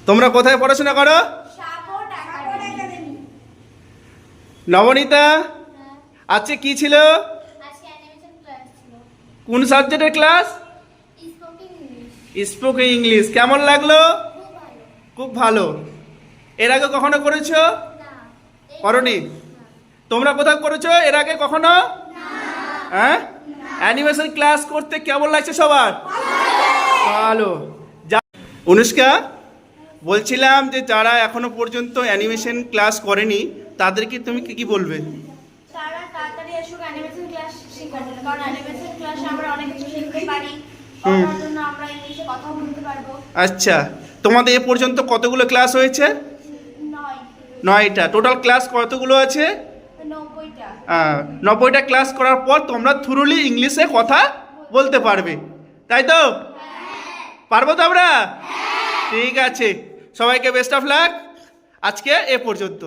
তোমরা কোথায় পড়াশোনা করো? নবনীতা, আজকে কি ছিল? কোন সাবজেক্টের ক্লাস? Spoken English. কেমন লাগলো? খুব ভালো। এর আগে কখনো করেছো? করনি? তোমরা কোথাও করেছো এর আগে কখনো? হ্যাঁ, অ্যানিমেশন ক্লাস করতে কেমন লাগছে সবার? ভালো। অনুষ্কা, বলছিলাম যে যারা এখনো পর্যন্ত অ্যানিমেশন ক্লাস করেনি তাদেরকে তুমি কি বলবে? তারা তাড়াতাড়ি আসুক অ্যানিমেশন ক্লাস শেখার জন্য, কারণ অ্যানিমেশন ক্লাসে আমরা অনেক কিছু শিখতে পারি, তার জন্য আমরা ইংলিশে কথা বলতে পারবো। আচ্ছা, তোমাদের এ পর্যন্ত কতগুলো ক্লাস হয়েছে? 9টা। টোটাল ক্লাস কতগুলো আছে? 90টা। 90টা ক্লাস করার পর তোমরা থ্রুলি ইংলিশে কথা বলতে পারবে, তাই তো? পারবো তো আমরা? ঠিক আছে, সবাইকে বেস্ট অফ লাক। আজকে এ পর্যন্ত।